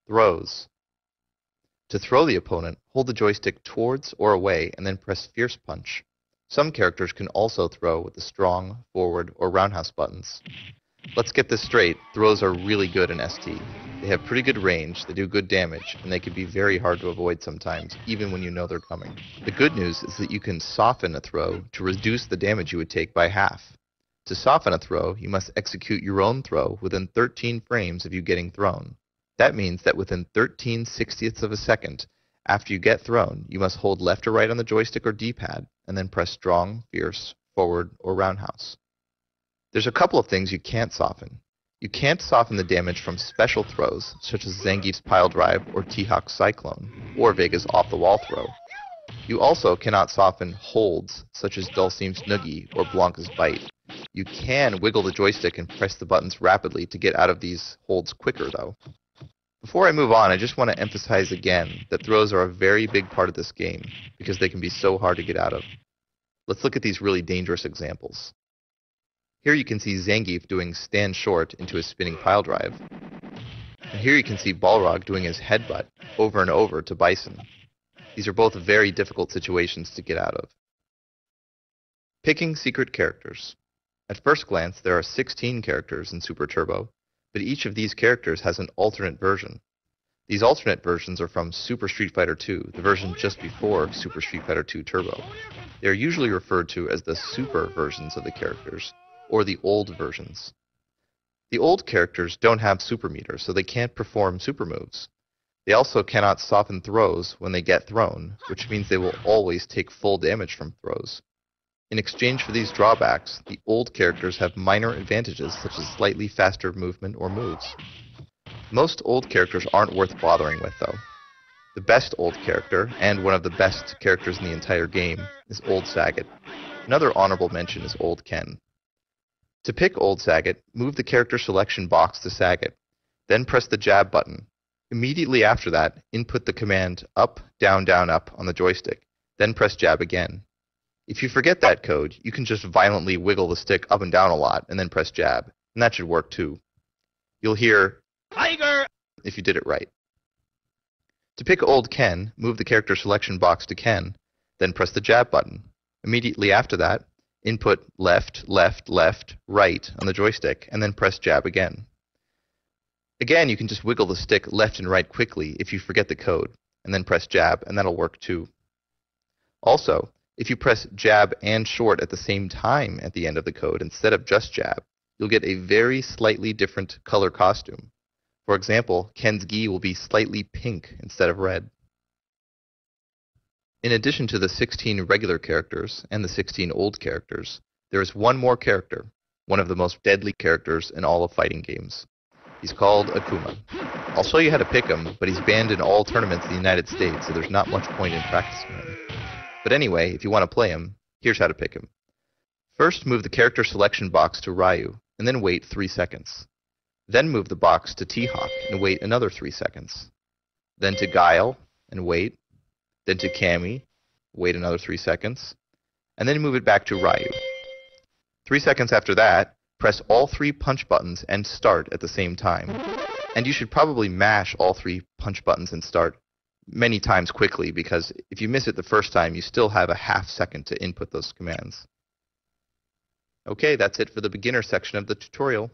Throws. To throw the opponent, hold the joystick towards or away and then press Fierce Punch. Some characters can also throw with the strong, forward, or roundhouse buttons. Let's get this straight, throws are really good in ST. They have pretty good range, they do good damage, and they can be very hard to avoid sometimes, even when you know they're coming. The good news is that you can soften a throw to reduce the damage you would take by half. To soften a throw, you must execute your own throw within 13 frames of you getting thrown. That means that within 13/60ths of a second after you get thrown, you must hold left or right on the joystick or D-pad, and then press strong, fierce, forward, or roundhouse. There's a couple of things you can't soften. You can't soften the damage from special throws, such as Zangief's Pile Drive or T-Hawk's Cyclone, or Vega's off-the-wall throw. You also cannot soften holds, such as Dulcime's Noogie or Blanca's Bite. You can wiggle the joystick and press the buttons rapidly to get out of these holds quicker, though. Before I move on, I just want to emphasize again that throws are a very big part of this game, because they can be so hard to get out of. Let's look at these really dangerous examples. Here you can see Zangief doing stand short into his spinning pile drive. And here you can see Balrog doing his headbutt over and over to Bison. These are both very difficult situations to get out of. Picking secret characters. At first glance, there are 16 characters in Super Turbo, but each of these characters has an alternate version. These alternate versions are from Super Street Fighter II, the version just before Super Street Fighter II Turbo. They are usually referred to as the super versions of the characters, or the old versions. The old characters don't have super meters, so they can't perform super moves. They also cannot soften throws when they get thrown, which means they will always take full damage from throws. In exchange for these drawbacks, the old characters have minor advantages such as slightly faster movement or moves. Most old characters aren't worth bothering with, though. The best old character, and one of the best characters in the entire game, is Old Sagat. Another honorable mention is Old Ken. To pick Old Sagat, move the character selection box to Sagat, then press the jab button. Immediately after that, input the command up, down, down, up on the joystick, then press jab again. If you forget that code, you can just violently wiggle the stick up and down a lot and then press jab, and that should work too. You'll hear Tiger if you did it right. To pick Old Ken, move the character selection box to Ken, then press the jab button. Immediately after that, input left, left, left, right on the joystick, and then press jab again. Again, you can just wiggle the stick left and right quickly if you forget the code, and then press jab, and that'll work too. Also, if you press jab and short at the same time at the end of the code instead of just jab, you'll get a very slightly different color costume. For example, Ken's gi will be slightly pink instead of red. In addition to the 16 regular characters and the 16 old characters, there is one more character, one of the most deadly characters in all of fighting games. He's called Akuma. I'll show you how to pick him, but he's banned in all tournaments in the United States, so there's not much point in practicing him. But anyway, if you want to play him, here's how to pick him. First, move the character selection box to Ryu, and then wait 3 seconds. Then move the box to T-Hawk, and wait another 3 seconds. Then to Guile, and wait. Then to Cammy, wait another 3 seconds. And then move it back to Ryu. 3 seconds after that, press all 3 punch buttons and start at the same time. And you should probably mash all 3 punch buttons and start many times quickly, because if you miss it the first time, you still have a half second to input those commands. Okay, that's it for the beginner section of the tutorial.